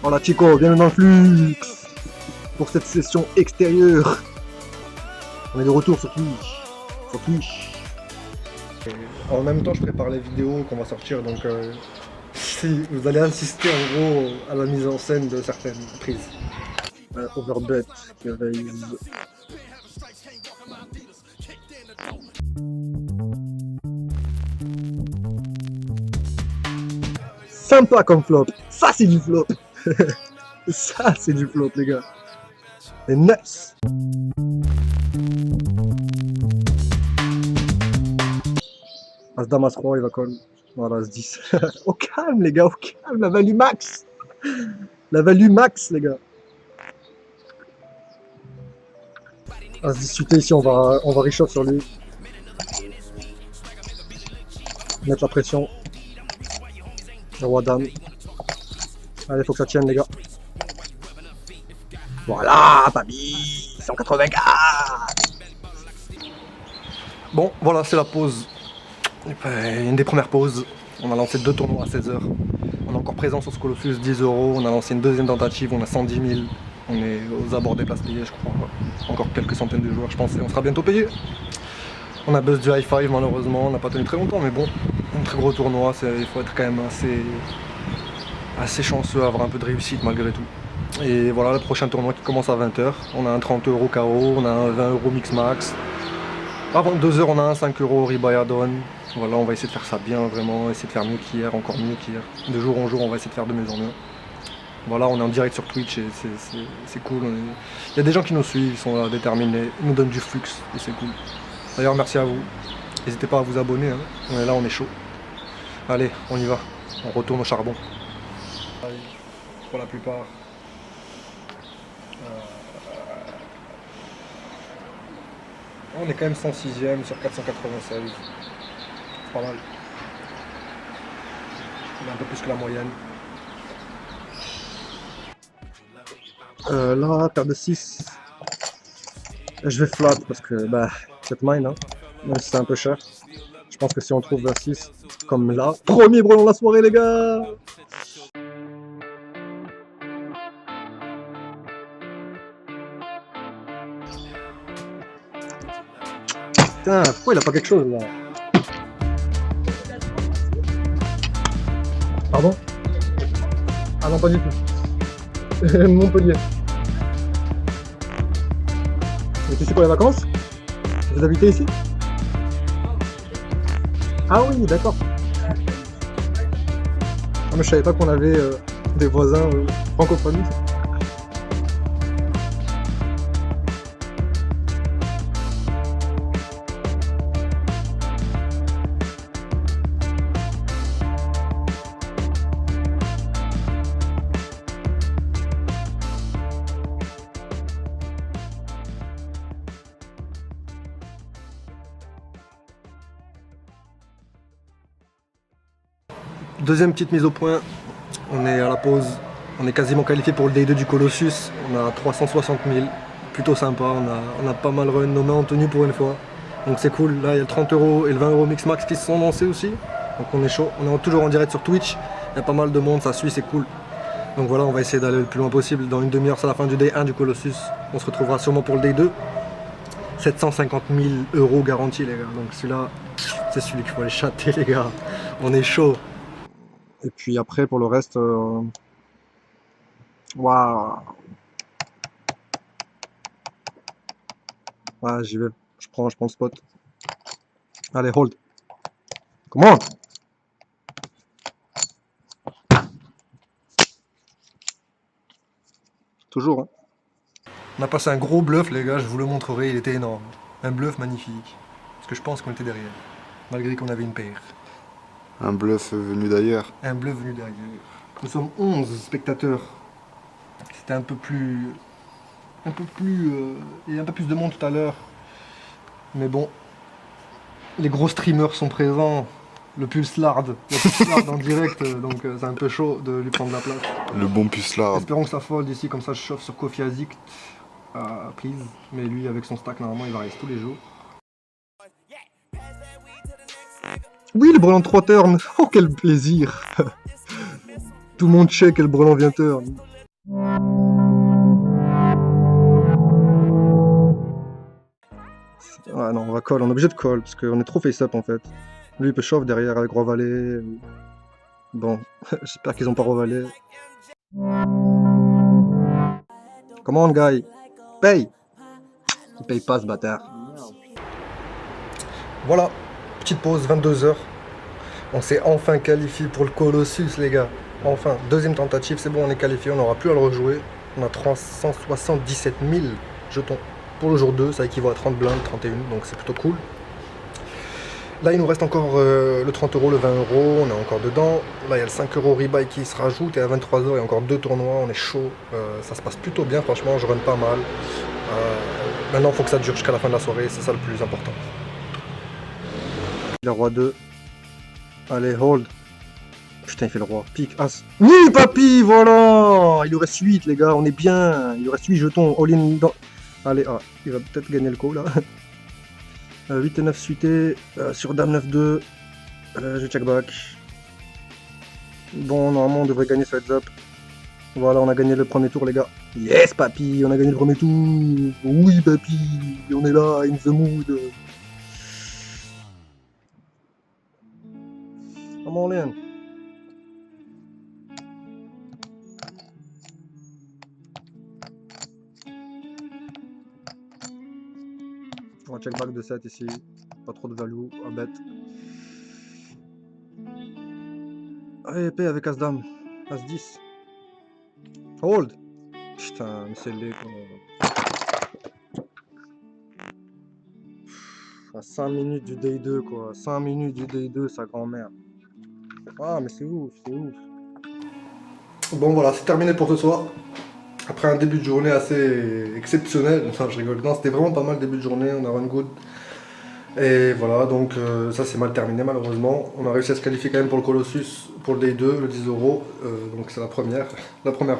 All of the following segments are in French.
Voilà Chico, bienvenue dans le flux pour cette session extérieure. On est de retour sur Twitch. Sur Twitch. Et en même temps, je prépare les vidéos qu'on va sortir, donc si vous allez insister en gros à la mise en scène de certaines prises. Overbet qui réalise. Sympa comme flop. Ça c'est du flop. Ça c'est du flop les gars. C'est nuts. As-Dame, As-Roi, il va coller. Voilà, As-10. Au calme les gars, au calme, la value max. La value max les gars. As-10 ici, on va reshot sur lui. Mettre la pression. Le roi dame. Allez, faut que ça tienne les gars. Voilà, Babi 184. Bon, voilà, c'est la pause. Une des premières pauses. On a lancé 2 tournois à 16h. On est encore présent sur ce Colossus, 10 €. On a lancé une deuxième tentative, on a 110 000. On est aux abords des places payées, je crois. Encore quelques centaines de joueurs, je pense, et on sera bientôt payé. On a buzz du high five, malheureusement. On n'a pas tenu très longtemps, mais bon, un très gros tournoi. Il faut être quand même assez chanceux à avoir un peu de réussite malgré tout. Et voilà, le prochain tournoi qui commence à 20h. On a un 30 € KO, on a un 20 € mix max. Avant 2h, on a un 5 € rebuy add-on. Voilà, on va essayer de faire ça bien, vraiment, essayer de faire mieux qu'hier, encore mieux qu'hier. De jour en jour, on va essayer de faire de mieux en mieux. Voilà, on est en direct sur Twitch et c'est cool. Il y a des gens qui nous suivent, ils sont là, déterminés, ils nous donnent du flux et c'est cool. D'ailleurs, merci à vous. N'hésitez pas à vous abonner, hein. On est là, on est chaud. Allez, on y va. On retourne au charbon. Pour la plupart. On est quand même 106e sur 496. C'est pas mal. On est un peu plus que la moyenne. Là, paire de 6. Je vais flat parce que bah c'est mine, hein. Même si c'est un peu cher. Je pense que si on trouve vers 6, comme là. Premier brelan de la soirée les gars. Putain, pourquoi il a pas quelque chose là? Pardon? Ah non, pas du tout. Montpellier. Vous êtes ici pour les vacances? Vous habitez ici? Ah oui, d'accord. Ah, mais je savais pas qu'on avait des voisins francophones. Deuxième petite mise au point, on est à la pause, on est quasiment qualifié pour le Day 2 du Colossus, on a 360 000, plutôt sympa, on a pas mal run nos mains en tenue pour une fois, donc c'est cool. Là il y a le 30 € et le 20 € mix max qui se sont lancés aussi, donc on est chaud, on est toujours en direct sur Twitch, il y a pas mal de monde, ça suit, c'est cool. Donc voilà, on va essayer d'aller le plus loin possible, dans une demi-heure c'est la fin du Day 1 du Colossus, on se retrouvera sûrement pour le Day 2. 750 000 € garantis les gars, donc celui-là, c'est celui qu'il faut aller chatter les gars, on est chaud. Et puis après, pour le reste, waouh! Ouais, j'y vais. Je prends le spot. Allez, hold. Comment? Toujours, hein. On a passé un gros bluff, les gars, je vous le montrerai, il était énorme. Un bluff magnifique. Parce que je pense qu'on était derrière, malgré qu'on avait une paire. Un bluff venu d'ailleurs. Un bluff venu derrière. Nous sommes 11 spectateurs. C'était un peu plus... il y a un peu plus de monde tout à l'heure. Mais bon. Les gros streamers sont présents. Le Pulslard. Le Pulslard en direct. Donc c'est un peu chaud de lui prendre la place. Le bon Pulslard. Espérons que ça fold ici. Comme ça je chauffe sur Kofi Azik. Please. Mais lui avec son stack normalement il va rester tous les jours. Oui, le brelan de 3 turns. Oh, quel plaisir. Tout le monde check et le brelan vient turn. Ah non, on va call, on est obligé de call parce qu'on est trop face-up en fait. Lui il peut shove derrière avec roi valet. Bon, j'espère qu'ils ont pas roi valet. Come on, guy. Paye. Il paye pas ce bâtard. Voilà, petite pause, 22 h. On s'est enfin qualifié pour le Colossus, les gars. Enfin, deuxième tentative, c'est bon, on est qualifié, on n'aura plus à le rejouer. On a 377 000 jetons. Pour le jour 2, ça équivaut à 30 blindes, 31, donc c'est plutôt cool. Là, il nous reste encore le 30 €, le 20 €, on est encore dedans. Là, il y a le 5 € rebuy qui se rajoute et à 23 h, il y a encore 2 tournois, on est chaud. Ça se passe plutôt bien, franchement, je run pas mal. Maintenant, il faut que ça dure jusqu'à la fin de la soirée, c'est ça le plus important. Le roi 2. Allez, hold. Putain, il fait le roi. Pique, as. Oui, papy, voilà. Il nous reste 8, les gars, on est bien. Il nous reste 8 jetons, all-in dans... Allez, ah, il va peut-être gagner le call, là. 8 et 9 suités, sur dame 9-2. Je check back. Bon, normalement, on devrait gagner ce heads up. Voilà, on a gagné le premier tour, les gars. Yes, papy, on a gagné le premier tour. Oui, papy, on est là, in the mood. Come on in. On va check back de 7 ici. Pas trop de value, à bet. Allez, épée avec As-Dame. As-10. Hold. Putain, mais c'est laid quoi. À 5 minutes du day 2 quoi. 5 minutes du day 2, sa grand-mère. Ah, mais c'est ouf, c'est ouf. Bon voilà, c'est terminé pour ce soir. Après un début de journée assez exceptionnel, enfin je rigole, non c'était vraiment pas mal le début de journée, on a run good. Et voilà, donc ça c'est mal terminé malheureusement. On a réussi à se qualifier quand même pour le Colossus, pour le Day 2, le 10 €. Donc c'est la première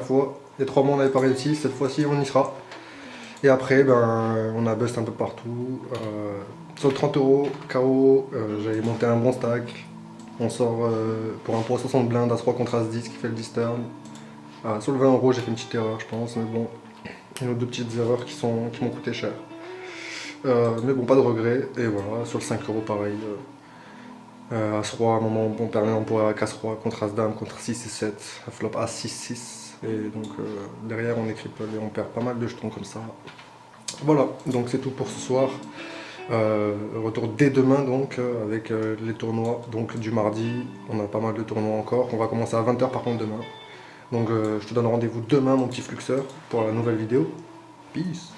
fois. Les 3 mois on n'avait pas réussi, cette fois-ci on y sera. Et après, ben, on a bust un peu partout. Sur le 30 € KO, j'avais monté un bon stack. On sort pour un pot à 60 blindes, As-3 contre As-10 qui fait le disturn. Sur le 20 €, j'ai fait une petite erreur, je pense, mais bon, une ou deux petites erreurs qui m'ont coûté cher. Mais bon, pas de regret. Et voilà, sur le 5 € pareil. As-3, à un moment, on permet un pot avec As-3 contre As-Dame, contre 6 et 7. Un flop As-6-6. Et donc derrière, on est cripple et on perd pas mal de jetons comme ça. Voilà, donc c'est tout pour ce soir. Retour dès demain donc avec les tournois donc du mardi. On a pas mal de tournois encore. On va commencer à 20 h par contre demain. Donc je te donne rendez-vous demain mon petit fluxeur pour la nouvelle vidéo. Peace.